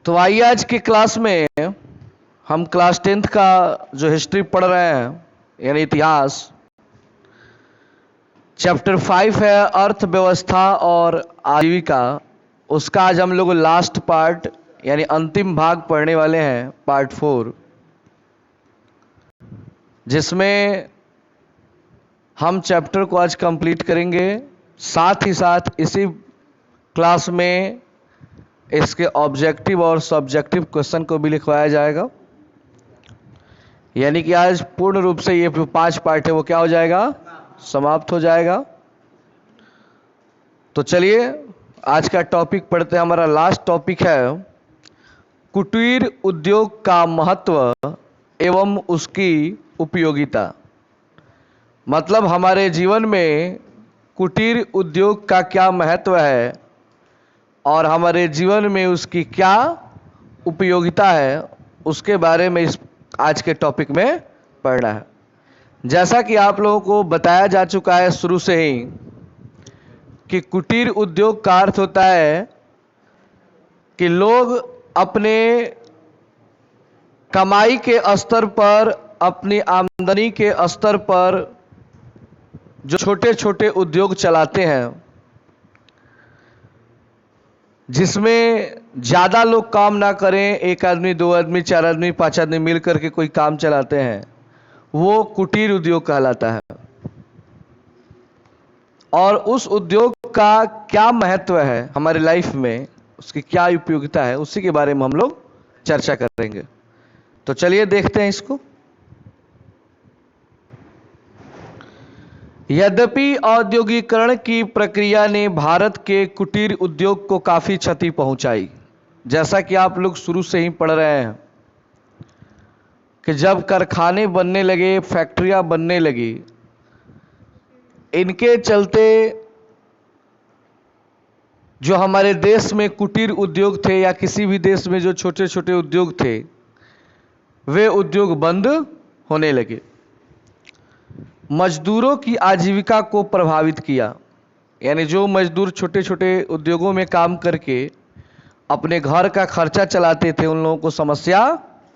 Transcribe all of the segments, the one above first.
तो आइए आज की क्लास में हम क्लास 10th का जो हिस्ट्री पढ़ रहे हैं यानी इतिहास, चैप्टर 5 है अर्थव्यवस्था और आजीविका। उसका आज हम लोग लास्ट पार्ट यानी अंतिम भाग पढ़ने वाले हैं, पार्ट 4, जिसमें हम चैप्टर को आज कंप्लीट करेंगे। साथ ही साथ इसी क्लास में इसके ऑब्जेक्टिव और सब्जेक्टिव क्वेश्चन को भी लिखवाया जाएगा। यानी कि आज पूर्ण रूप से ये जो 5 पार्ट है वो क्या हो जाएगा, समाप्त हो जाएगा। तो चलिए आज का टॉपिक पढ़ते हैं। हमारा लास्ट टॉपिक है कुटीर उद्योग का महत्व एवं उसकी उपयोगिता। मतलब हमारे जीवन में कुटीर उद्योग का क्या महत्व है और हमारे जीवन में उसकी क्या उपयोगिता है, उसके बारे में इस आज के टॉपिक में पढ़ना है। जैसा कि आप लोगों को बताया जा चुका है शुरू से ही कि कुटीर उद्योग का अर्थ होता है कि लोग अपने कमाई के स्तर पर, अपनी आमदनी के स्तर पर जो छोटे छोटे उद्योग चलाते हैं, जिसमें ज़्यादा लोग काम ना करें, 1 आदमी 2 आदमी 4 आदमी 5 आदमी मिल करके कोई काम चलाते हैं, वो कुटीर उद्योग कहलाता है। और उस उद्योग का क्या महत्व है हमारे लाइफ में, उसकी क्या उपयोगिता है, उसी के बारे में हम लोग चर्चा करेंगे। तो चलिए देखते हैं इसको। यद्यपि औद्योगिकरण की प्रक्रिया ने भारत के कुटीर उद्योग को काफ़ी क्षति पहुंचाई, जैसा कि आप लोग शुरू से ही पढ़ रहे हैं कि जब कारखाने बनने लगे, फैक्ट्रियां बनने लगी, इनके चलते जो हमारे देश में कुटीर उद्योग थे या किसी भी देश में जो छोटे छोटे उद्योग थे, वे उद्योग बंद होने लगे। मजदूरों की आजीविका को प्रभावित किया। यानी जो मजदूर छोटे छोटे उद्योगों में काम करके अपने घर का खर्चा चलाते थे, उन लोगों को समस्या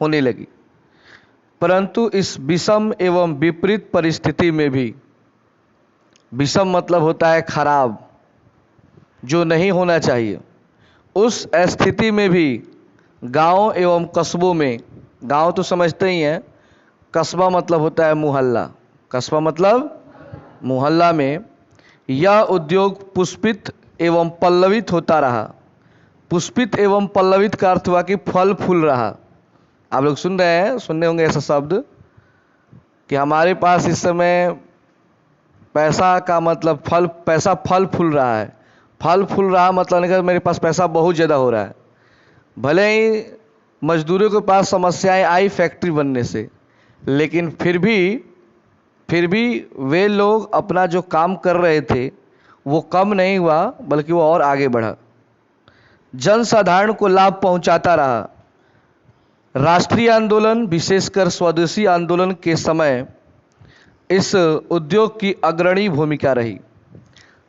होने लगी। परंतु इस विषम एवं विपरीत परिस्थिति में भी, विषम मतलब होता है खराब, जो नहीं होना चाहिए, उस स्थिति में भी गांव एवं कस्बों में, गांव तो समझते ही हैं, कस्बा मतलब होता है मोहल्ला, कस्बा मतलब मोहल्ला में यह उद्योग पुष्पित एवं पल्लवित होता रहा। पुष्पित एवं पल्लवित का अर्थ हुआ कि फल फूल रहा। आप लोग सुन रहे हैं, सुनने होंगे ऐसा शब्द कि हमारे पास इस समय पैसा का मतलब फल, पैसा फल फूल रहा है। फल फूल रहा मतलब नहीं कि मेरे पास पैसा बहुत ज़्यादा हो रहा है। भले ही मजदूरों के पास समस्याएं आई फैक्ट्री बनने से, लेकिन फिर भी वे लोग अपना जो काम कर रहे थे वो कम नहीं हुआ, बल्कि वो और आगे बढ़ा, जनसाधारण को लाभ पहुंचाता रहा। राष्ट्रीय आंदोलन, विशेषकर स्वदेशी आंदोलन के समय इस उद्योग की अग्रणी भूमिका रही।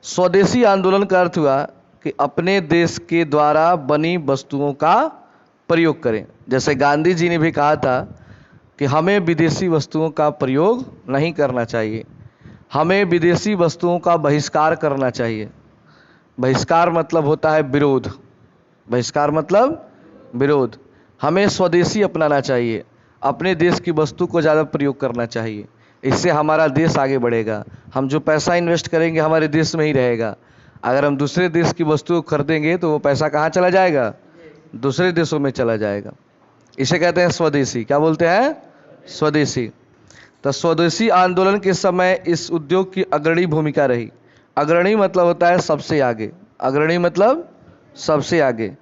स्वदेशी आंदोलन का अर्थ हुआ कि अपने देश के द्वारा बनी वस्तुओं का प्रयोग करें। जैसे गांधी जी ने भी कहा था कि हमें विदेशी वस्तुओं का प्रयोग नहीं करना चाहिए, हमें विदेशी वस्तुओं का बहिष्कार करना चाहिए। बहिष्कार मतलब होता है विरोध, बहिष्कार मतलब विरोध। हमें स्वदेशी अपनाना चाहिए, अपने देश की वस्तु को ज़्यादा प्रयोग करना चाहिए, इससे हमारा देश आगे बढ़ेगा। हम जो पैसा इन्वेस्ट करेंगे हमारे देश में ही रहेगा। अगर हम दूसरे देश की वस्तु को खरीदेंगे तो वो पैसा कहाँ चला जाएगा, दूसरे देशों में चला जाएगा। इसे कहते हैं स्वदेशी। क्या बोलते हैं, स्वदेशी। तो स्वदेशी आंदोलन के समय इस उद्योग की अग्रणी भूमिका रही। अग्रणी मतलब होता है सबसे आगे, अग्रणी मतलब सबसे आगे।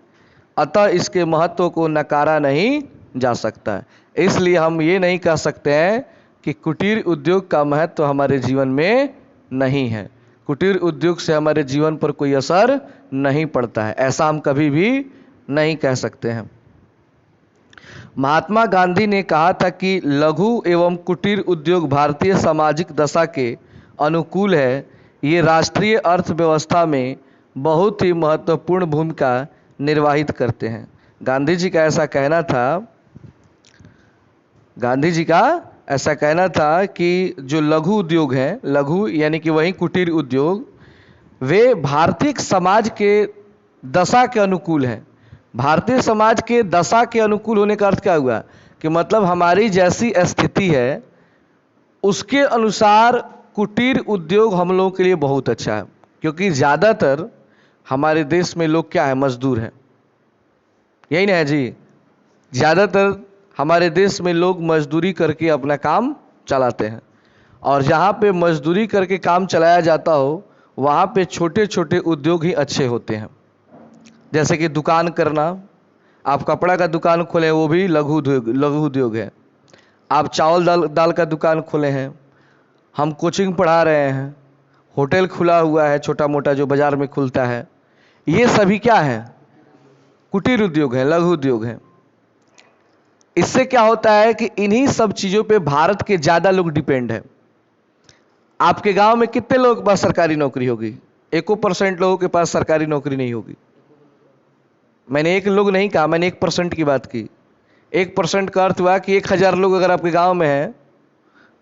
अतः इसके महत्व को नकारा नहीं जा सकता है। इसलिए हम ये नहीं कह सकते हैं कि कुटीर उद्योग का महत्व हमारे जीवन में नहीं है, कुटीर उद्योग से हमारे जीवन पर कोई असर नहीं पड़ता है, ऐसा हम कभी भी नहीं कह सकते हैं। महात्मा गांधी ने कहा था कि लघु एवं कुटीर उद्योग भारतीय सामाजिक दशा के अनुकूल है। ये राष्ट्रीय अर्थव्यवस्था में बहुत ही महत्वपूर्ण भूमिका निर्वाहित करते हैं। गांधी जी का ऐसा कहना था, गांधी जी का ऐसा कहना था कि जो लघु उद्योग हैं, लघु यानी कि वही कुटीर उद्योग, वे भारतीय समाज के दशा के अनुकूल हैं। भारतीय समाज के दशा के अनुकूल होने का अर्थ क्या हुआ कि मतलब हमारी जैसी स्थिति है उसके अनुसार कुटीर उद्योग हम लोगों के लिए बहुत अच्छा है, क्योंकि ज़्यादातर हमारे देश में लोग क्या है, मजदूर हैं। यही ना है जी, ज़्यादातर हमारे देश में लोग मजदूरी करके अपना काम चलाते हैं, और जहाँ पे मजदूरी करके काम चलाया जाता हो वहाँ पे छोटे छोटे उद्योग ही अच्छे होते हैं। जैसे कि दुकान करना, आप कपड़ा का दुकान खोले वो भी लघु उद्योग है। आप चावल दाल का दुकान खोले हैं, हम कोचिंग पढ़ा रहे हैं, होटल खुला हुआ है छोटा मोटा जो बाज़ार में खुलता है, ये सभी क्या है, कुटीर उद्योग है, लघु उद्योग है। इससे क्या होता है कि इन्हीं सब चीज़ों पे भारत के ज़्यादा लोग डिपेंड है। आपके गांव में कितने लोगों के पास सरकारी नौकरी होगी? 1% लोगों के पास सरकारी नौकरी नहीं होगी। मैंने एक लोग नहीं कहा, मैंने 1% की बात की। 1% का अर्थ हुआ कि 1000 लोग अगर आपके गांव में हैं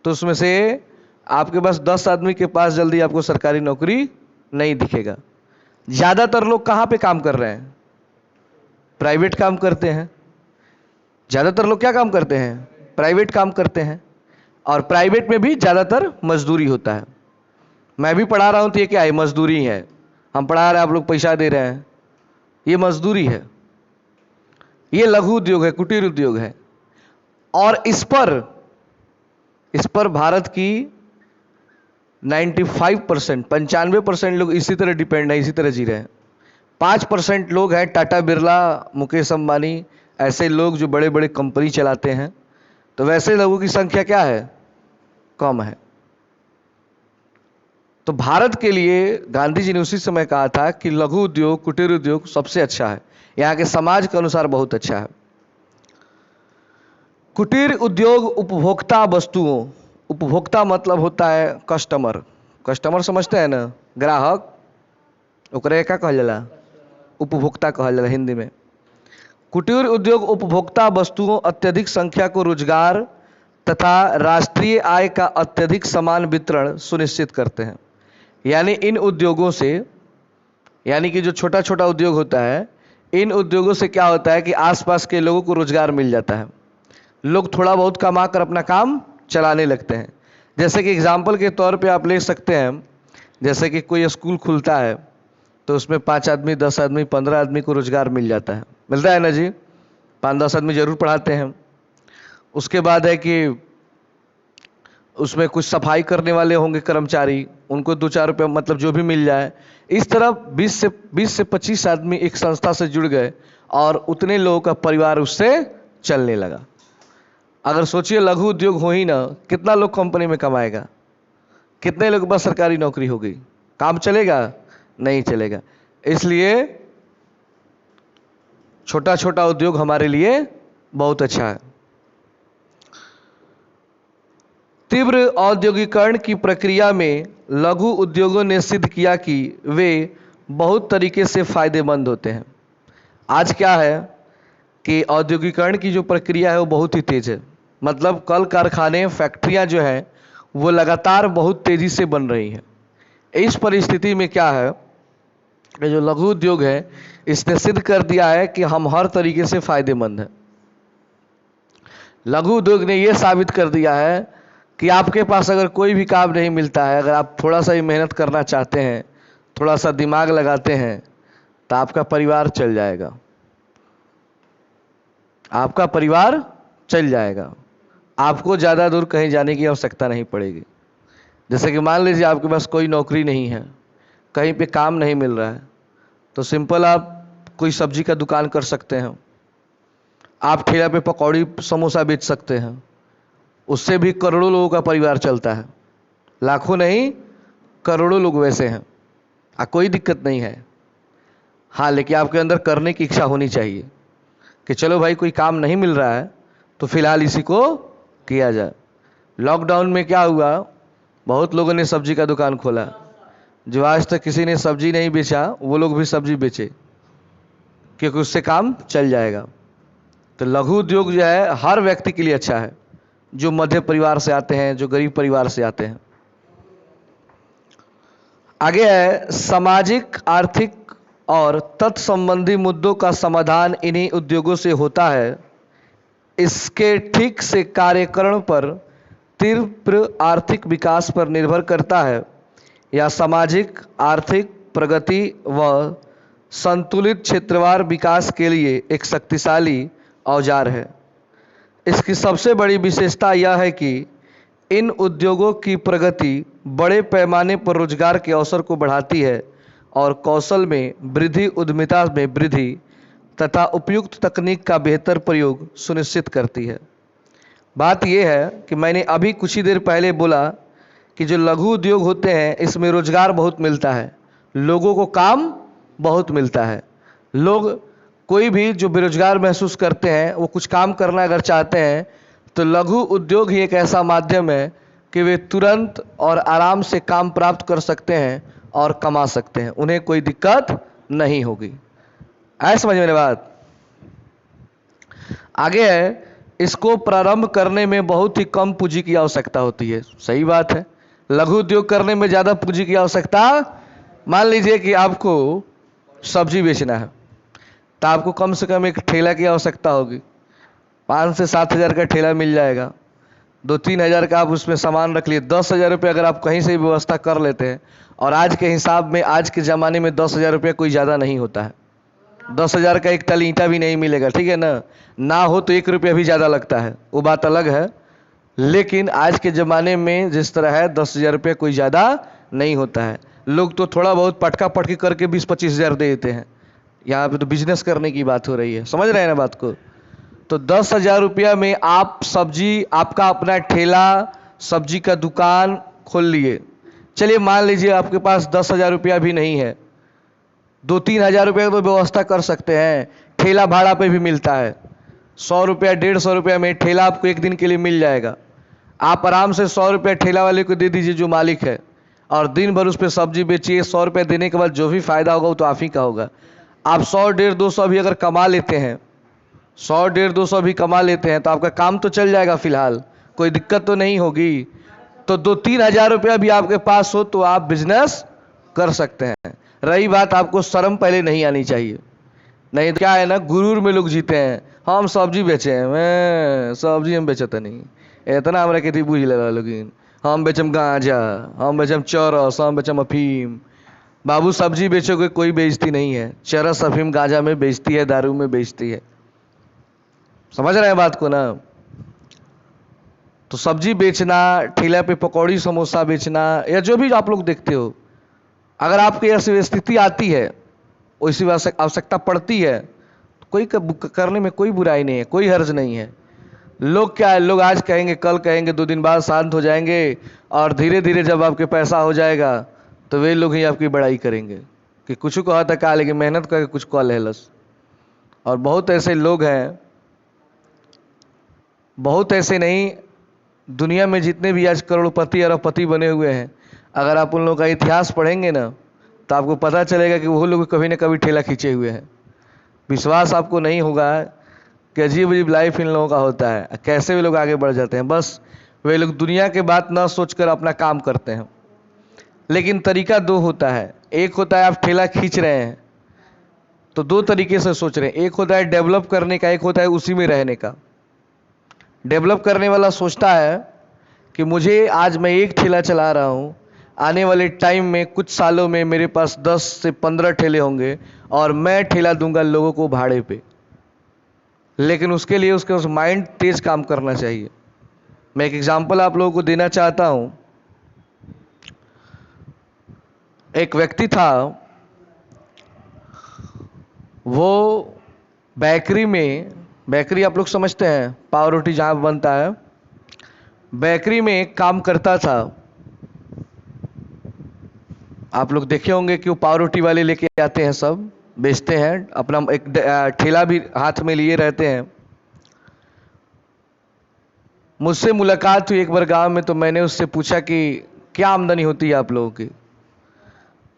तो उसमें से आपके पास 10 आदमी के पास जल्दी आपको सरकारी नौकरी नहीं दिखेगा। ज़्यादातर लोग कहाँ पे काम कर रहे हैं? प्राइवेट काम करते हैं। ज़्यादातर लोग क्या काम करते हैं? प्राइवेट काम करते हैं, और प्राइवेट में भी ज़्यादातर मजदूरी होता है। मैं भी पढ़ा रहा हूँ तो ये क्या है? मजदूरी है। हम पढ़ा रहे हैं, आप लोग पैसा दे रहे हैं, ये मजदूरी है। ये लघु उद्योग है, कुटीर उद्योग है। और इस पर भारत की 95% लोग इसी तरह डिपेंड है, इसी तरह जी रहे हैं। 5% लोग हैं टाटा बिरला, मुकेश अंबानी, ऐसे लोग जो बड़े बड़े कंपनी चलाते हैं। तो वैसे लोगों की संख्या क्या है? कम है। तो भारत के लिए गांधी जी ने उसी समय कहा था कि लघु उद्योग, कुटीर उद्योग सबसे अच्छा है, यहाँ के समाज के अनुसार बहुत अच्छा है। कुटीर उद्योग उपभोक्ता वस्तुओं, उपभोक्ता मतलब होता है कस्टमर। कस्टमर समझते हैं ना, ग्राहक, ओकरे का कहल जाला, उपभोक्ता कहल जाला हिंदी में। कुटीर उद्योग उपभोक्ता वस्तुओं, अत्यधिक संख्या को रोजगार तथा राष्ट्रीय आय का अत्यधिक समान वितरण सुनिश्चित करते हैं। यानी इन उद्योगों से, यानी कि जो छोटा छोटा उद्योग होता है, इन उद्योगों से क्या होता है कि आसपास के लोगों को रोजगार मिल जाता है। लोग थोड़ा बहुत कमा कर अपना काम चलाने लगते हैं। जैसे कि एग्जाम्पल के तौर पे आप ले सकते हैं, जैसे कि कोई स्कूल खुलता है तो उसमें 5 आदमी, 10 आदमी, 15 आदमी को रोजगार मिल जाता है, मिलता है ना जी। 5-10 आदमी जरूर पढ़ाते हैं। उसके बाद है कि उसमें कुछ सफाई करने वाले होंगे कर्मचारी, उनको 2-4 रुपये मतलब जो भी मिल जाए। इस तरह 20 से 25 आदमी एक संस्था से जुड़ गए और उतने लोगों का परिवार उससे चलने लगा। अगर सोचिए लघु उद्योग हो ही ना, कितना लोग कंपनी में कमाएगा? कितने लोग के पास सरकारी नौकरी होगी? काम चलेगा? नहीं चलेगा। इसलिए छोटा छोटा उद्योग हमारे लिए बहुत अच्छा है। तीव्र औद्योगिकरण की प्रक्रिया में लघु उद्योगों ने सिद्ध किया कि वे बहुत तरीके से फायदेमंद होते हैं। आज क्या है कि औद्योगिकरण की जो प्रक्रिया है वो बहुत ही तेज है। मतलब कल कारखाने, फैक्ट्रियां जो हैं वो लगातार बहुत तेजी से बन रही हैं। इस परिस्थिति में क्या है कि जो लघु उद्योग है इसने सिद्ध कर दिया है कि हम हर तरीके से फायदेमंद हैं। लघु उद्योग ने यह साबित कर दिया है कि आपके पास अगर कोई भी काम नहीं मिलता है, अगर आप थोड़ा सा ही मेहनत करना चाहते हैं, थोड़ा सा दिमाग लगाते हैं, तो आपका परिवार चल जाएगा। आपका परिवार चल जाएगा। आपको ज़्यादा दूर कहीं जाने की आवश्यकता नहीं पड़ेगी। जैसे कि मान लीजिए आपके पास कोई नौकरी नहीं है, कहीं पे काम नहीं मिल रहा है, तो सिंपल आप कोई सब्जी का दुकान कर सकते हैं। आप ठेला पे पकौड़ी समोसा बेच सकते हैं। उससे भी करोड़ों लोगों का परिवार चलता है। लाखों नहीं, करोड़ों लोग वैसे हैं। कोई दिक्कत नहीं है। हाँ, लेकिन आपके अंदर करने की इच्छा होनी चाहिए कि चलो भाई कोई काम नहीं मिल रहा है तो फिलहाल इसी को किया जाए। लॉकडाउन में क्या हुआ, बहुत लोगों ने सब्जी का दुकान खोला। जो आज तक किसी ने सब्जी नहीं बेचा वो लोग भी सब्जी बेचे। क्योंकि उससे काम चल जाएगा। तो लघु उद्योग जो है हर व्यक्ति के लिए अच्छा है, जो मध्य परिवार से आते हैं, जो गरीब परिवार से आते हैं। आगे है सामाजिक, आर्थिक और तत्संबंधी मुद्दों का समाधान इन्हीं उद्योगों से होता है। इसके ठीक से कार्यकरण पर तीव्र आर्थिक विकास पर निर्भर करता है। यह सामाजिक आर्थिक प्रगति व संतुलित क्षेत्रवार विकास के लिए एक शक्तिशाली औजार है। इसकी सबसे बड़ी विशेषता यह है कि इन उद्योगों की प्रगति बड़े पैमाने पर रोजगार के अवसर को बढ़ाती है और कौशल में वृद्धि, उद्यमिता में वृद्धि तथा उपयुक्त तकनीक का बेहतर प्रयोग सुनिश्चित करती है। बात यह है कि मैंने अभी कुछ ही देर पहले बोला कि जो लघु उद्योग होते हैं इसमें रोजगार बहुत मिलता है, लोगों को काम बहुत मिलता है। लोग कोई भी जो बेरोजगार महसूस करते हैं वो कुछ काम करना अगर चाहते हैं तो लघु उद्योग ही एक ऐसा माध्यम है कि वे तुरंत और आराम से काम प्राप्त कर सकते हैं और कमा सकते हैं, उन्हें कोई दिक्कत नहीं होगी। ऐसा समझ में बात। आगे है, इसको प्रारंभ करने में बहुत ही कम पूंजी की आवश्यकता होती है। सही बात है, लघु उद्योग करने में ज़्यादा पूंजी की आवश्यकता। मान लीजिए कि आपको सब्जी बेचना है तो आपको कम से कम एक ठेला की आवश्यकता होगी। 5 से 7 हज़ार का ठेला मिल जाएगा, 2-3 हज़ार का आप उसमें सामान रख लिए। 10,000 रुपये अगर आप कहीं से भी व्यवस्था कर लेते हैं, और आज के हिसाब में आज के ज़माने में 10,000 रुपये कोई ज़्यादा नहीं होता है। 10,000 का एक तल ईंटा भी नहीं मिलेगा, ठीक है ना हो तो 1 रुपया भी ज़्यादा लगता है, वो बात अलग है। लेकिन आज के ज़माने में जिस तरह है 10,000 रुपये कोई ज़्यादा नहीं होता है। लोग तो थोड़ा बहुत पटका पटकी करके 20-25 हज़ार दे देते हैं। यहाँ पे तो बिजनेस करने की बात हो रही है, समझ रहे हैं ना बात को। तो 10,000 रुपया में आप सब्जी, आपका अपना ठेला, सब्जी का दुकान खोल लिए। चलिए मान लीजिए आपके पास 10,000 रुपया भी नहीं है, 2-3 हज़ार रुपये तो व्यवस्था कर सकते हैं। ठेला भाड़ा पे भी मिलता है, 100 रुपया 150 रुपया में ठेला आपको एक दिन के लिए मिल जाएगा। आप आराम से 100 रुपया ठेला वाले को दे दीजिए जो मालिक है, और दिन भर उस पर सब्जी बेचिए। 100 रुपया देने के बाद जो भी फायदा होगा वो तो आप ही का होगा। आप 100-150-200 भी अगर कमा लेते हैं, 100-150-200 भी कमा लेते हैं तो आपका काम तो चल जाएगा, फिलहाल कोई दिक्कत तो नहीं होगी। तो 2-3 हज़ार रुपया भी आपके पास हो तो आप बिजनेस कर सकते हैं। रही बात, आपको शर्म पहले नहीं आनी चाहिए। नहीं तो क्या है ना, गुरूर में लोग जीते हैं। हम सब्जी बेचे हैं, मैं सब्जी हम बेचते नहीं, इतना हमरा के बुझ लगा। लेकिन हम बेचम गांजा, हम बेचम चरस, हम बेचम अफीम। बाबू सब्जी बेचोगे कोई बेचती नहीं है, चरस अफीम गांजा में बेचती है, दारू में बेचती है। समझ रहे हैं बात को ना। तो सब्जी बेचना, ठेला पे पकौड़ी समोसा बेचना, या जो भी आप लोग देखते हो, अगर आपकी ऐसी स्थिति आती है, वैसी आवश्यकता पड़ती है, तो कोई करने में कोई बुराई नहीं है, कोई हर्ज नहीं है। लोग क्या है, लोग आज कहेंगे, कल कहेंगे, 2 दिन बाद शांत हो जाएंगे, और धीरे धीरे जब आपके पैसा हो जाएगा तो वे लोग ही आपकी बड़ाई करेंगे कि कुछ को आता का, लेकिन मेहनत करके कुछ कॉल है लस। और बहुत ऐसे लोग हैं, बहुत ऐसे नहीं, दुनिया में जितने भी आज करोड़पति अरबपति बने हुए हैं, अगर आप उन लोगों का इतिहास पढ़ेंगे ना तो आपको पता चलेगा कि वो लोग कभी ना कभी ठेला खींचे हुए हैं। विश्वास आपको नहीं होगा कि अजीब अजीब लाइफ इन लोगों का होता है, कैसे वे लोग आगे बढ़ जाते हैं। बस वे लोग दुनिया के बात ना सोचकर अपना काम करते हैं। लेकिन तरीका 2 होता है। एक होता है आप ठेला खींच रहे हैं तो 2 तरीके से सोच रहे हैं। एक होता है डेवलप करने का, एक होता है उसी में रहने का। डेवलप करने वाला सोचता है कि मुझे आज मैं एक ठेला चला रहा हूँ, आने वाले टाइम में कुछ सालों में मेरे पास 10 से 15 ठेले होंगे और मैं ठेला दूंगा लोगों को भाड़े पे। लेकिन उसके लिए उसके उस माइंड तेज काम करना चाहिए। मैं एक एग्जांपल आप लोगों को देना चाहता हूँ। एक व्यक्ति था, वो बेकरी आप लोग समझते हैं, पाव रोटी जहाँ बनता है, बेकरी में काम करता था। आप लोग देखे होंगे कि वो पाव रोटी वाले लेके आते हैं, सब बेचते हैं, अपना एक ठेला भी हाथ में लिए रहते हैं। मुझसे मुलाकात हुई एक बार गांव में, तो मैंने उससे पूछा कि क्या आमदनी होती है आप लोगों की।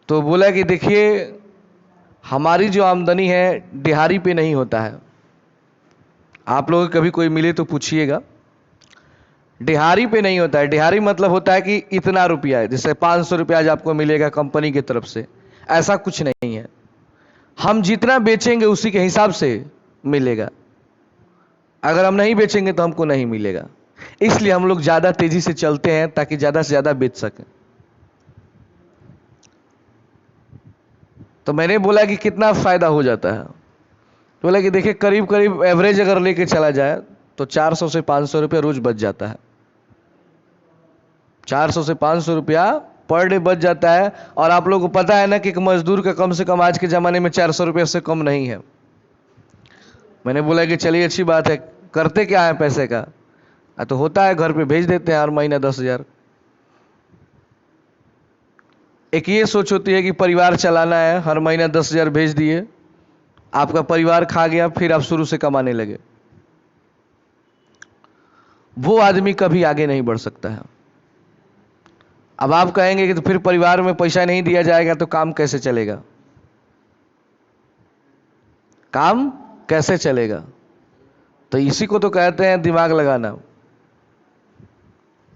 तो बोला कि देखिए हमारी जो आमदनी है दिहाड़ी पे नहीं होता है। आप लोग कभी कोई मिले तो पूछिएगा, दिहाड़ी पे नहीं होता है। दिहाड़ी मतलब होता है कि इतना रुपया है, जैसे 500 रुपया आज आपको मिलेगा कंपनी की तरफ से, ऐसा कुछ नहीं है। हम जितना बेचेंगे उसी के हिसाब से मिलेगा। अगर हम नहीं बेचेंगे तो हमको नहीं मिलेगा। इसलिए हम लोग ज़्यादा तेजी से चलते हैं ताकि ज़्यादा से ज़्यादा बेच सकें। तो मैंने बोला कि कितना फ़ायदा हो जाता है, तो बोला कि देखिए करीब करीब एवरेज अगर लेके चला जाए तो 400 से 500 रुपया रोज बच जाता है। 400 से 500 रुपया पर डे बच जाता है। और आप लोगों को पता है ना कि एक मजदूर का कम से कम आज के ज़माने में 400 रुपये से कम नहीं है। मैंने बोला कि चलिए अच्छी बात है, करते क्या है पैसे का, तो होता है घर पे भेज देते हैं हर महीना 10,000। एक ये सोच होती है कि परिवार चलाना है, हर महीना 10,000 भेज दिए, आपका परिवार खा गया, फिर आप शुरू से कमाने लगे। वो आदमी कभी आगे नहीं बढ़ सकता है। अब आप कहेंगे कि तो फिर परिवार में पैसा नहीं दिया जाएगा तो काम कैसे चलेगा? काम कैसे चलेगा? तो इसी को तो कहते हैं दिमाग लगाना।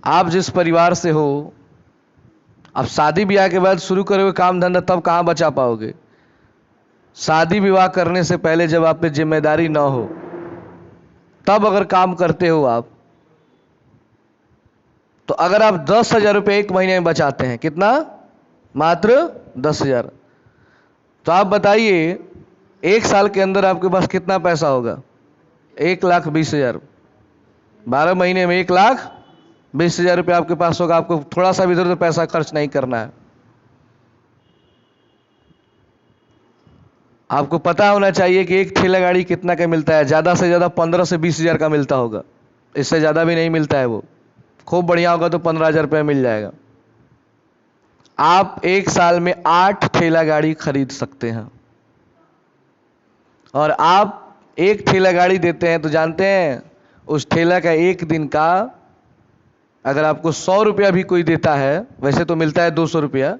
आप जिस परिवार से हो, अब शादी ब्याह के बाद शुरू करोगे काम धंधा, तब कहाँ बचा पाओगे? शादी विवाह करने से पहले जब आप पे जिम्मेदारी ना हो, तब अगर काम करते हो आप, तो अगर आप 10,000 रुपये एक महीने में बचाते हैं, कितना? मात्र 10,000। तो आप बताइए एक साल के अंदर आपके पास कितना पैसा होगा? 1,20,000। 12 महीने में 1,20,000 रुपये आपके पास होगा। आपको थोड़ा सा भी इधर उधर पैसा खर्च नहीं करना है। आपको पता होना चाहिए कि एक ठेला गाड़ी कितना का मिलता है। ज़्यादा से ज़्यादा 15 से 20,000 का मिलता होगा, इससे ज़्यादा भी नहीं मिलता है। वो खूब बढ़िया होगा तो 15,000 रुपये मिल जाएगा। आप एक साल में 8 ठेला गाड़ी खरीद सकते हैं। और आप एक ठेला गाड़ी देते हैं तो जानते हैं उस ठेला का एक दिन का, अगर आपको 100 रुपया भी कोई देता है, वैसे तो मिलता है 200 रुपया,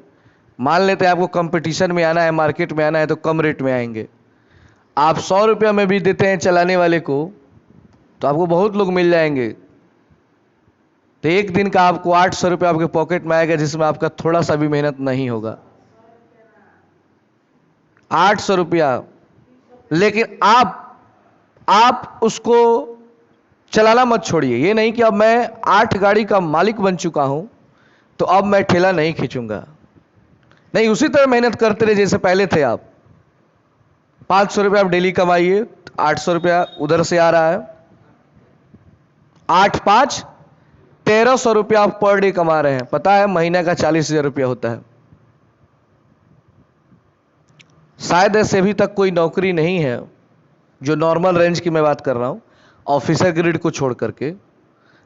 मान लेते हैं आपको कंपटीशन में आना है, मार्केट में आना है, तो कम रेट में आएंगे। आप 100 रुपया में भी देते हैं चलाने वाले को, तो आपको बहुत लोग मिल जाएंगे। तो एक दिन का आपको 800 रुपया आपके पॉकेट में आएगा, जिसमें आपका थोड़ा सा भी मेहनत नहीं होगा। 800 रुपया। लेकिन आप उसको चलाना मत छोड़िए। ये नहीं कि अब मैं 8 गाड़ी का मालिक बन चुका हूं तो अब मैं ठेला नहीं खींचूंगा। नहीं, उसी तरह मेहनत करते रहे जैसे पहले थे आप। 500 रुपया आप डेली कमाइए, 800 रुपया उधर से आ रहा है। 8 5 1300 रुपया आप पर डे कमा रहे हैं। पता है महीने का 40,000 रुपया होता है। शायद ऐसे अभी तक कोई नौकरी नहीं है, जो नॉर्मल रेंज की मैं बात कर रहा हूं, ऑफिसर ग्रेड को छोड़ करके,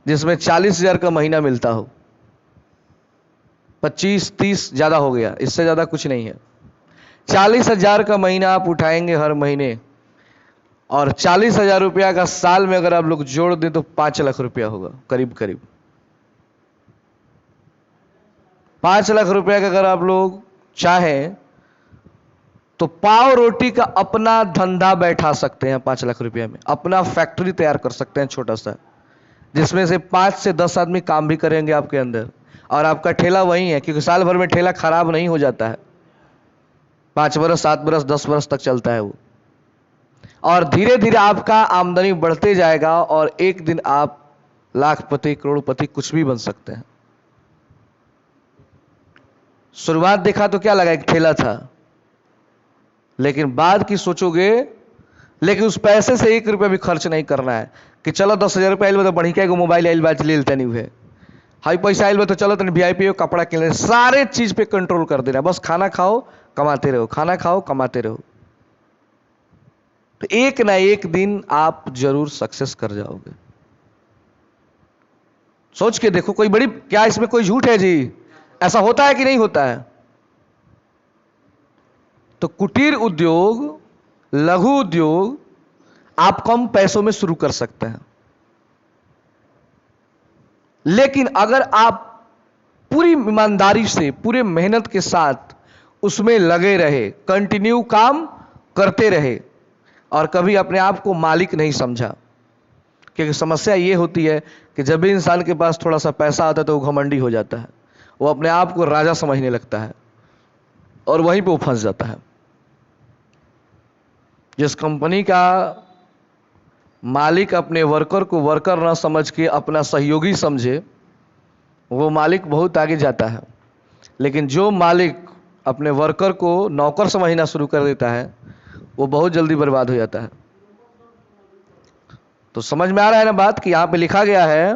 जिसमें 40,000 का महीना मिलता हो। 25-30 ज़्यादा हो गया, इससे ज़्यादा कुछ नहीं है। 40,000 का महीना आप उठाएंगे हर महीने, और 40,000 रुपया का साल में अगर आप लोग जोड़ दें तो 5 लाख रुपया होगा करीब करीब। 5 लाख रुपया का अगर आप लोग चाहें तो पाव रोटी का अपना धंधा बैठा सकते हैं। 5 लाख रुपया में अपना फैक्ट्री तैयार कर सकते हैं छोटा सा, जिसमें से 5 से 10 आदमी काम भी करेंगे आपके अंदर, और आपका ठेला वही है, क्योंकि साल भर में ठेला खराब नहीं हो जाता है। 5 बरस 7 बरस 10 बरस तक चलता है वो। और धीरे धीरे आपका आमदनी बढ़ते जाएगा और एक दिन आप लाखपति करोड़पति कुछ भी बन सकते हैं। शुरुआत देखा तो क्या लगा, एक ठेला था, लेकिन बाद की सोचोगे, लेकिन उस पैसे से 1 रुपया भी खर्च नहीं करना है कि चलो 10,000 रुपया आइल तो बढ़िया एगो मोबाइल आइल बात ले लेते नहीं हुए, हाई पैसा आइल तो चलो तनी VIP कपड़ा किन ले। सारे चीज पे कंट्रोल कर देना, बस खाना खाओ कमाते रहो, खाना खाओ कमाते रहो। तो एक ना एक दिन आप जरूर सक्सेस कर जाओगे। सोच के देखो, कोई बड़ी, क्या इसमें कोई झूठ है जी? ऐसा होता है कि नहीं होता है? तो कुटीर उद्योग, लघु उद्योग आप कम पैसों में शुरू कर सकते हैं, लेकिन अगर आप पूरी ईमानदारी से, पूरे मेहनत के साथ उसमें लगे रहे, कंटिन्यू काम करते रहे और कभी अपने आप को मालिक नहीं समझा। क्योंकि समस्या ये होती है कि जब भी इंसान के पास थोड़ा सा पैसा आता है तो वो घमंडी हो जाता है, वो अपने आप को राजा समझने लगता है और वहीं पे वो फंस जाता है। जिस कंपनी का मालिक अपने वर्कर को वर्कर ना समझ के अपना सहयोगी समझे, वो मालिक बहुत आगे जाता है। लेकिन जो मालिक अपने वर्कर को नौकर समझना शुरू कर देता है, वो बहुत जल्दी बर्बाद हो जाता है। तो समझ में आ रहा है ना बात कि यहां पे लिखा गया है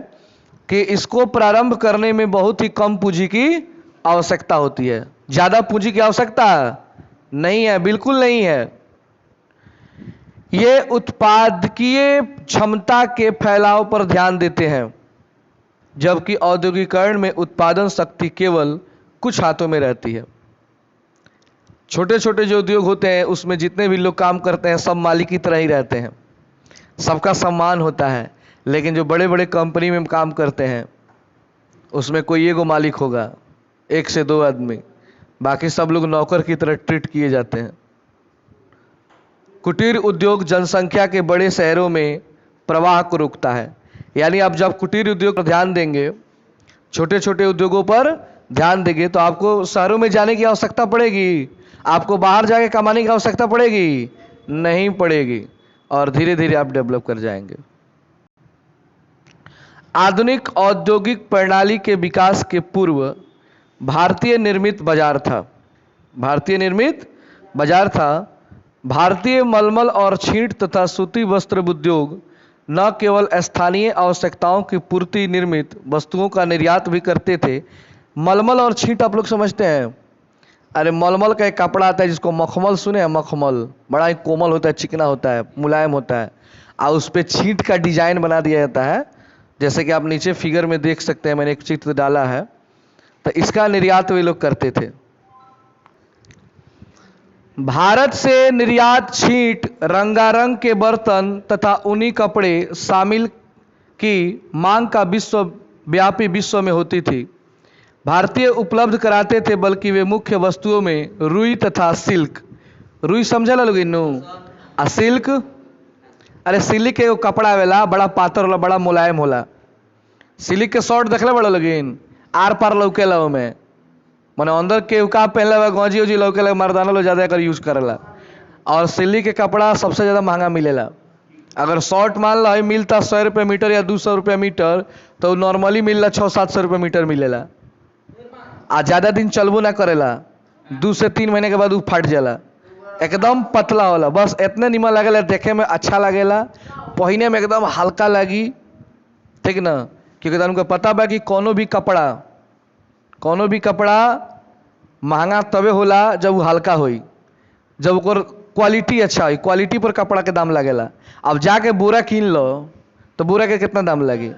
कि इसको प्रारंभ करने में बहुत ही कम पूंजी की आवश्यकता होती है। ज्यादा पूंजी की आवश्यकता नहीं है, बिल्कुल नहीं है। ये उत्पादकीय क्षमता के फैलाव पर ध्यान देते हैं, जबकि औद्योगिकरण में उत्पादन शक्ति केवल कुछ हाथों में रहती है। छोटे छोटे जो उद्योग होते हैं उसमें जितने भी लोग काम करते हैं सब मालिक की तरह ही रहते हैं, सबका सम्मान होता है। लेकिन जो बड़े बड़े कंपनी में काम करते हैं उसमें कोई एगो मालिक होगा, 1 से 2 आदमी, बाकी सब लोग नौकर की तरह ट्रीट किए जाते हैं। कुटीर उद्योग जनसंख्या के बड़े शहरों में प्रवाह को रोकता है। यानी आप जब कुटीर उद्योग पर ध्यान देंगे, छोटे छोटे उद्योगों पर ध्यान देंगे, तो आपको शहरों में जाने की आवश्यकता पड़ेगी? आपको बाहर जाके कमाने की आवश्यकता पड़ेगी? नहीं पड़ेगी, और धीरे धीरे आप डेवलप कर जाएंगे। आधुनिक औद्योगिक प्रणाली के विकास के पूर्व भारतीय निर्मित बाजार था। भारतीय निर्मित बाजार था। भारतीय मलमल और छींट तथा सूती वस्त्र उद्योग न केवल स्थानीय आवश्यकताओं की पूर्ति निर्मित वस्तुओं का निर्यात भी करते थे। मलमल और छींट आप लोग समझते हैं? अरे मलमल का एक कपड़ा आता है जिसको मखमल सुने हैं? मखमल बड़ा ही कोमल होता है, चिकना होता है, मुलायम होता है, और उस पर छींट का डिजाइन बना दिया जाता है, जैसे कि आप नीचे फिगर में देख सकते हैं, मैंने एक चित्र डाला है। तो इसका निर्यात वे लोग करते थे। भारत से निर्यात छींट, रंगारंग के बर्तन तथा ऊनी कपड़े शामिल की मांग का विश्वव्यापी विश्व में होती थी। भारतीय उपलब्ध कराते थे, बल्कि वे मुख्य वस्तुओं में रुई तथा सिल्क। रुई समझला लोग इन्नू? आ सिल्क, अरे सिल्क के कपड़ा आवेला, बड़ा पातर होला, बड़ा मुलायम होला। सिल्क के शर्ट देखले बड़ा लोगिन, आर पार लौकेला ओमे, माने अंदर के का पहनले बा गंजी उजी लौकेला, मर्दाना लोग ज्यादा एकर यूज करेला। और सिल्क के कपड़ा सबसे ज्यादा महंगा मिलेला। अगर शर्ट मान लो मिलता 100 रुपये मीटर या 200 रुपये मीटर, तो नॉर्मली मिलला 600-700 रुपये मीटर मिलेला। आ ज़्यादा दिन चलबो ना करेला, 2 से 3 महीने के बाद वो फट जाला, एकदम पतला होला। बस इतने निमन लगेला, देखे में अच्छा लगेला, पहने में एकदम हल्का लगी, ठीक ना? क्योंकि उनको पता बा कि कोनो भी कपड़ा महंगा तबे होला जब वो हल्का होई, जब ओकर क्वालिटी अच्छा होई। क्वालिटी पर कपड़ा के दाम लगेला। अब जाके बोरा कीन लो तो बोरा के कितना दाम लगी?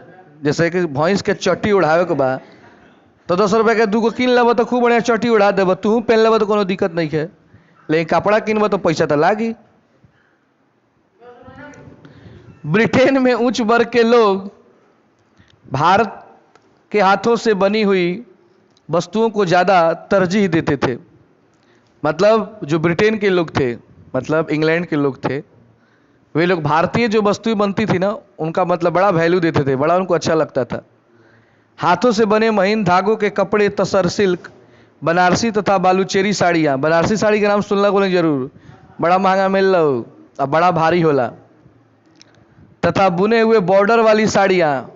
जैसे कि भैंस के चट्टी उड़ावे के बा तो 10 रुपये के 2 गो कीन लेब तो खूब बढ़िया चट्टी उड़ा देब, तू पहन लेब तो कोनो दिक्कत नहीं है। लेकिन कपड़ा किनब तो पैसा तो लागी। ब्रिटेन में उच्च वर्ग के लोग भारत के हाथों से बनी हुई वस्तुओं को ज़्यादा तरजीह देते थे। मतलब जो ब्रिटेन के लोग थे, मतलब इंग्लैंड के लोग थे, वे लोग भारतीय जो वस्तुएं बनती थी ना, उनका मतलब बड़ा वैल्यू देते थे, बड़ा उनको अच्छा लगता था। हाथों से बने महीन धागों के कपड़े, तसर सिल्क, बनारसी तथा बालूचेरी साड़ियाँ। बनारसी साड़ी के नाम सुनला को नहीं जरूर, बड़ा महंगा मिल रहा हो और बड़ा भारी होला। तथा बुने हुए बॉर्डर वाली साड़ियाँ।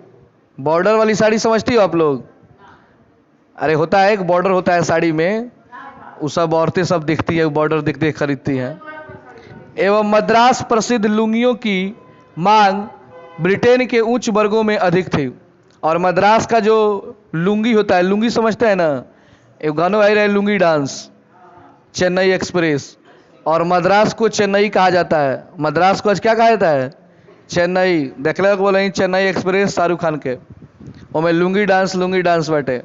बॉर्डर वाली साड़ी समझती हो आप लोग? अरे होता है एक बॉर्डर होता है साड़ी में, वो सब औरतें सब दिखती है, बॉर्डर देख देख खरीदती हैं। एवं मद्रास प्रसिद्ध लुंगियों की मांग ब्रिटेन के उच्च वर्गों में अधिक थी। और मद्रास का जो लुंगी होता है, लुंगी समझते हैं ना? एक गाना आ रहा है लुंगी डांस, चेन्नई एक्सप्रेस, और मद्रास को चेन्नई कहा जाता है। मद्रास को आज क्या कहा जाता है? चेन्नई। देख लो बोले चेन्नई एक्सप्रेस शाहरुख खान के, वो में लुंगी डांस बैठे।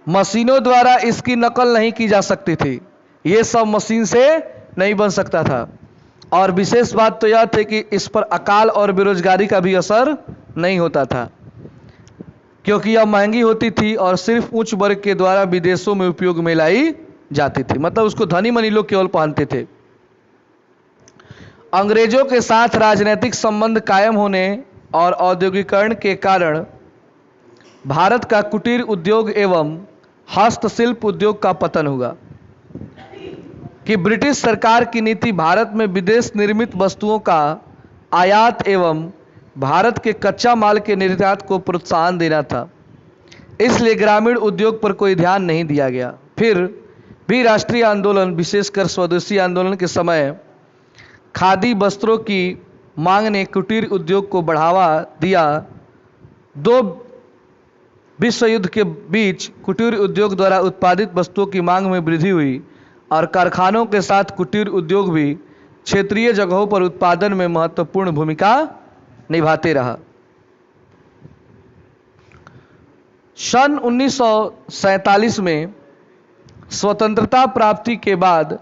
मशीनों द्वारा इसकी नकल नहीं की जा सकती थी, ये सब मशीन से नहीं बन सकता था। और विशेष बात तो यह थी कि इस पर अकाल और बेरोजगारी का भी असर नहीं होता था, क्योंकि यह महंगी होती थी और सिर्फ उच्च वर्ग के द्वारा विदेशों में उपयोग में लाई जाती थी, मतलब उसको धनी मनी लोग केवल पहनते थे। अंग्रेजों के साथ राजनीतिक संबंध कायम होने और औद्योगिकरण के कारण भारत का कुटीर उद्योग एवं हस्तशिल्प उद्योग का पतन हुआ। कि ब्रिटिश सरकार की नीति भारत में विदेश निर्मित वस्तुओं का आयात एवं भारत के कच्चा माल के निर्यात को प्रोत्साहन देना था, इसलिए ग्रामीण उद्योग पर कोई ध्यान नहीं दिया गया। फिर भी राष्ट्रीय आंदोलन, विशेषकर स्वदेशी आंदोलन के समय खादी वस्त्रों की मांग ने कुटीर उद्योग को बढ़ावा दिया। दो विश्व युद्ध के बीच कुटीर उद्योग द्वारा उत्पादित वस्तुओं की मांग में वृद्धि हुई और कारखानों के साथ कुटीर उद्योग भी क्षेत्रीय जगहों पर उत्पादन में महत्वपूर्ण भूमिका निभाते रहा। सन 1947 में स्वतंत्रता प्राप्ति के बाद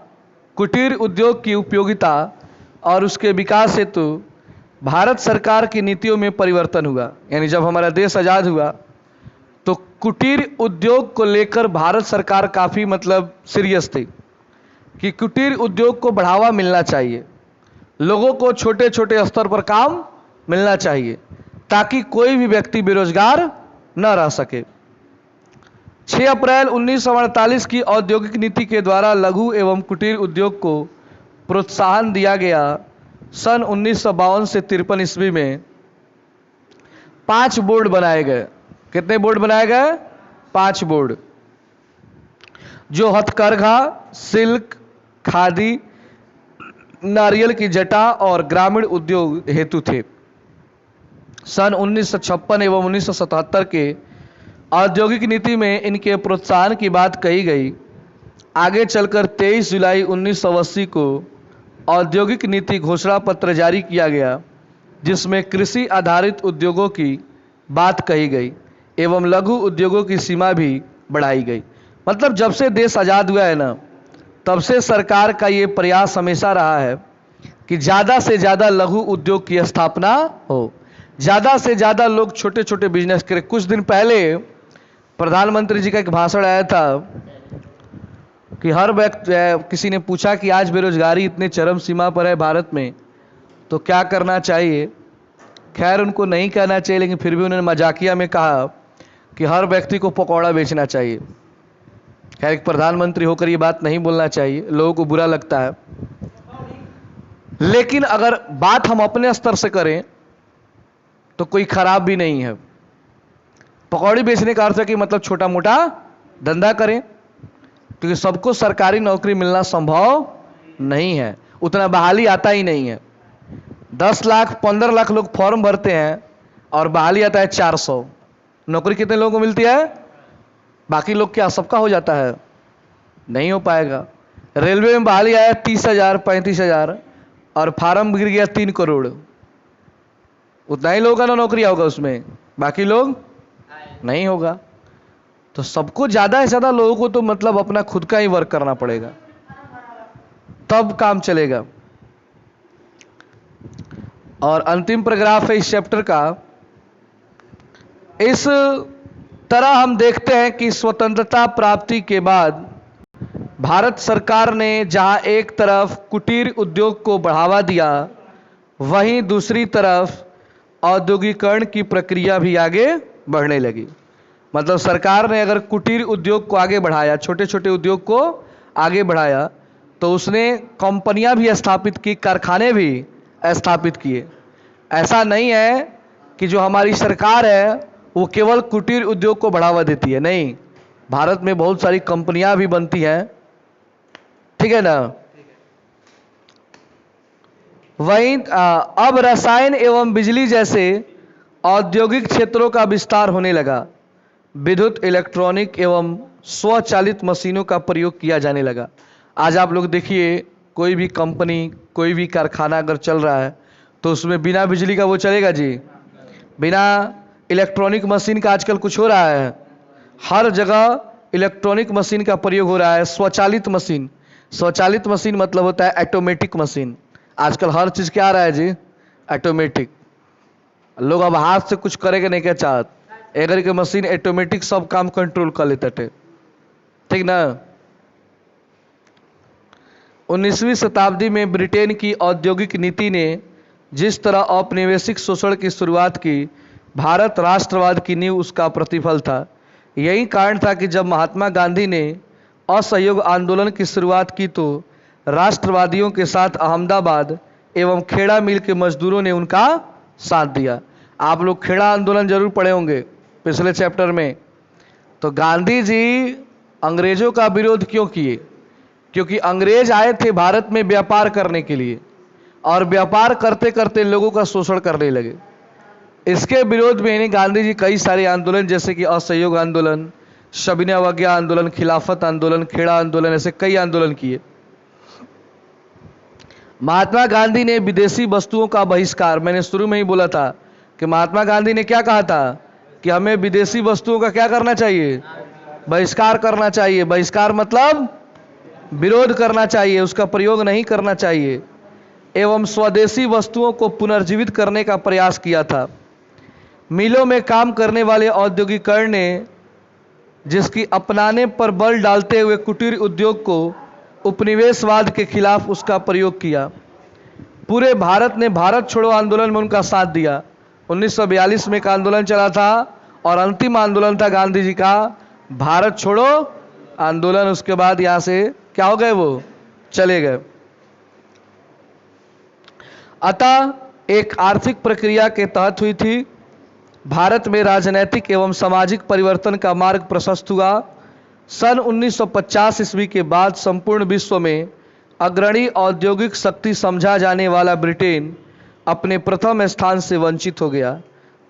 कुटीर उद्योग की उपयोगिता और उसके विकास हेतु भारत सरकार की नीतियों में परिवर्तन हुआ। यानी जब हमारा देश आज़ाद हुआ तो कुटीर उद्योग को लेकर भारत सरकार काफ़ी सीरियस थी कि कुटीर उद्योग को बढ़ावा मिलना चाहिए, लोगों को छोटे छोटे स्तर पर काम मिलना चाहिए ताकि कोई भी व्यक्ति बेरोजगार न रह सके। 6 अप्रैल 1948 की औद्योगिक नीति के द्वारा लघु एवं कुटीर उद्योग को प्रोत्साहन दिया गया। सन 1952 से 53 ईस्वी में 5 बोर्ड बनाए गए। कितने बोर्ड बनाए गए? 5 बोर्ड, जो हथकरघा, सिल्क, खादी, नारियल की जटा और ग्रामीण उद्योग हेतु थे। सन 1956 एवं 1977 के औद्योगिक नीति में इनके प्रोत्साहन की बात कही गई। आगे चलकर 23 जुलाई 1980 को औद्योगिक नीति घोषणा पत्र जारी किया गया, जिसमें कृषि आधारित उद्योगों की बात कही गई एवं लघु उद्योगों की सीमा भी बढ़ाई गई। मतलब जब से देश आज़ाद हुआ है ना, तब से सरकार का ये प्रयास हमेशा रहा है कि ज़्यादा से ज़्यादा लघु उद्योग की स्थापना हो, ज़्यादा से ज़्यादा लोग छोटे छोटे बिजनेस करें। कुछ दिन पहले प्रधानमंत्री जी का एक भाषण आया था कि हर व्यक्ति, किसी ने पूछा कि आज बेरोजगारी इतने चरम सीमा पर है भारत में तो क्या करना चाहिए। खैर उनको नहीं कहना चाहिए, लेकिन फिर भी उन्होंने मजाकिया में कहा कि हर व्यक्ति को पकौड़ा बेचना चाहिए। खैर एक प्रधानमंत्री होकर ये बात नहीं बोलना चाहिए, लोगों को बुरा लगता है। लेकिन अगर बात हम अपने स्तर से करें तो कोई खराब भी नहीं है। पकौड़ी बेचने का अर्थ है कि मतलब छोटा मोटा धंधा करें, क्योंकि सबको सरकारी नौकरी मिलना संभव नहीं है, उतना बहाली आता ही नहीं है। 10 लाख 15 लाख लोग फॉर्म भरते हैं और बहाली आता है 400। नौकरी कितने लोगों को मिलती है? बाकी लोग क्या सबका हो जाता है? नहीं हो पाएगा। रेलवे में बहाली आया 30,000 35,000 और फार्म गिर गया 3 करोड़। उतना ही लोगों का ना नौकरी होगा उसमें, बाकी लोग नहीं होगा। तो सबको ज़्यादा से ज़्यादा लोगों को तो मतलब अपना खुद का ही वर्क करना पड़ेगा, तब काम चलेगा। और अंतिम पैराग्राफ है इस चैप्टर का। इस तरह हम देखते हैं कि स्वतंत्रता प्राप्ति के बाद भारत सरकार ने जहां एक तरफ कुटीर उद्योग को बढ़ावा दिया, वहीं दूसरी तरफ औद्योगिकरण की प्रक्रिया भी आगे बढ़ने लगी। मतलब सरकार ने अगर कुटीर उद्योग को आगे बढ़ाया, छोटे छोटे उद्योग को आगे बढ़ाया, तो उसने कंपनियां भी स्थापित की, कारखाने भी स्थापित किए। ऐसा नहीं है कि जो हमारी सरकार है वो केवल कुटीर उद्योग को बढ़ावा देती है, नहीं, भारत में बहुत सारी कंपनियां भी बनती हैं, ठीक है ना। वहीं अब रसायन एवं बिजली जैसे औद्योगिक क्षेत्रों का विस्तार होने लगा। विद्युत, इलेक्ट्रॉनिक एवं स्वचालित मशीनों का प्रयोग किया जाने लगा। आज आप लोग देखिए, कोई भी कंपनी, कोई भी कारखाना अगर चल रहा है तो उसमें बिना बिजली का वो चलेगा जी? बिना इलेक्ट्रॉनिक मशीन का आजकल कुछ हो रहा है? हर जगह इलेक्ट्रॉनिक मशीन का प्रयोग हो रहा है। स्वचालित मशीन, स्वचालित मशीन मतलब होता है ऑटोमेटिक मशीन। आजकल हर चीज़ क्या आ रहा है जी? ऑटोमेटिक। लोग अब हाथ से कुछ करेंगे नहीं क्या चाहत, अगर के मशीन ऑटोमेटिक सब काम कंट्रोल कर लेते थे, ठीक ना। 19वीं शताब्दी में ब्रिटेन की औद्योगिक नीति ने जिस तरह औपनिवेशिक शोषण की शुरुआत की, भारत राष्ट्रवाद की नींव उसका प्रतिफल था। यही कारण था कि जब महात्मा गांधी ने असहयोग आंदोलन की शुरुआत की तो राष्ट्रवादियों के साथ अहमदाबाद एवं खेड़ा मिल के मजदूरों ने उनका साथ दिया। आप लोग खेड़ा आंदोलन जरूर पढ़े होंगे पिछले चैप्टर में। तो गांधी जी अंग्रेजों का विरोध क्यों किए? क्योंकि अंग्रेज आए थे भारत में व्यापार करने के लिए और व्यापार करते करते लोगों का शोषण करने लगे। इसके विरोध में इन्हें गांधी जी कई सारे आंदोलन जैसे कि असहयोग आंदोलन, सविनय अवज्ञा आंदोलन, खिलाफत आंदोलन, खेड़ा आंदोलन, ऐसे कई आंदोलन किए। महात्मा गांधी ने विदेशी वस्तुओं का बहिष्कार, मैंने शुरू में ही बोला था कि महात्मा गांधी ने क्या कहा था कि हमें विदेशी वस्तुओं का क्या करना चाहिए? बहिष्कार करना चाहिए। बहिष्कार मतलब विरोध करना चाहिए, उसका प्रयोग नहीं करना चाहिए। एवं स्वदेशी वस्तुओं को पुनर्जीवित करने का प्रयास किया था। मिलों में काम करने वाले औद्योगिकरण ने जिसकी अपनाने पर बल डालते हुए कुटीर उद्योग को उपनिवेशवाद के खिलाफ उसका प्रयोग किया। पूरे भारत ने भारत छोड़ो आंदोलन में उनका साथ दिया। 1942 में एक आंदोलन चला था और अंतिम आंदोलन था गांधी जी का भारत छोड़ो आंदोलन। उसके बाद यहां से क्या हो गए? वो चले गए। अतः एक आर्थिक प्रक्रिया के तहत हुई थी। भारत में राजनैतिक एवं सामाजिक परिवर्तन का मार्ग प्रशस्त हुआ। सन 1950 ईस्वी के बाद संपूर्ण विश्व में अग्रणी औद्योगिक शक्ति समझा जाने वाला ब्रिटेन अपने प्रथम स्थान से वंचित हो गया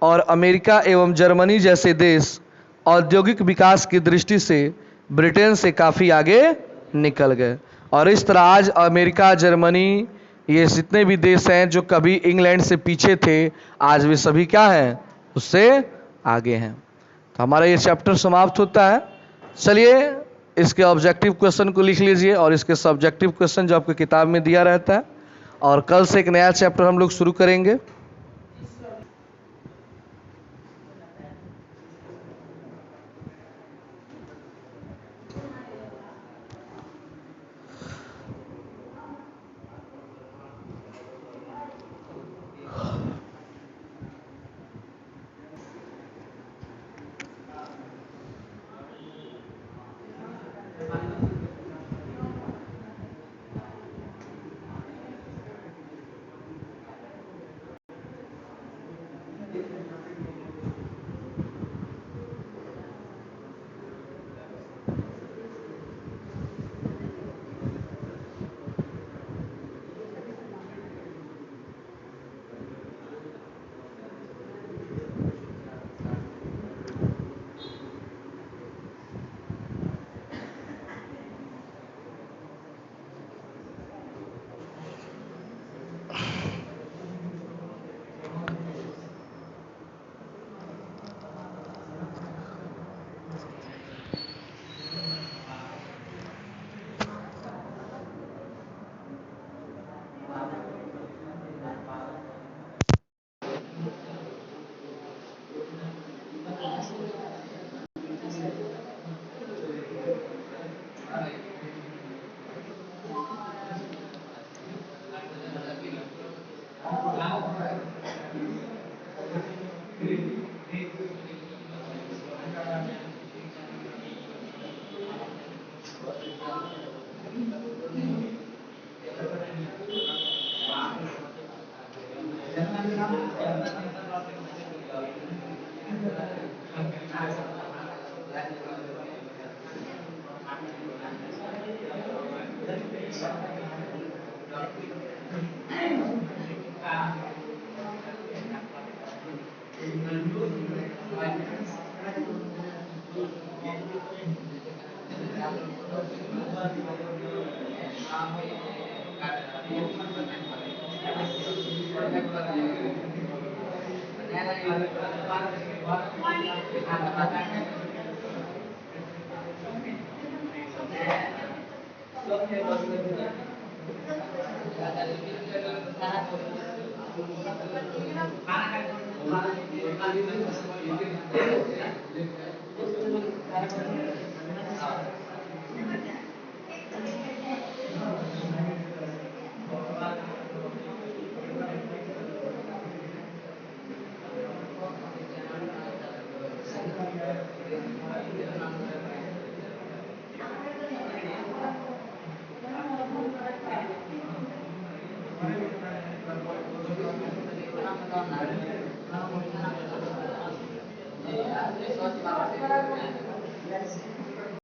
और अमेरिका एवं जर्मनी जैसे देश औद्योगिक विकास की दृष्टि से ब्रिटेन से काफ़ी आगे निकल गए। और इस तरह आज अमेरिका, जर्मनी, ये जितने भी देश हैं जो कभी इंग्लैंड से पीछे थे, आज वे सभी क्या हैं? उससे आगे हैं। तो हमारा ये चैप्टर समाप्त होता है। चलिए इसके ऑब्जेक्टिव क्वेश्चन को लिख लीजिए और इसके सब्जेक्टिव क्वेश्चन जो आपकी किताब में दिया रहता है, और कल से एक नया चैप्टर हम लोग शुरू करेंगे।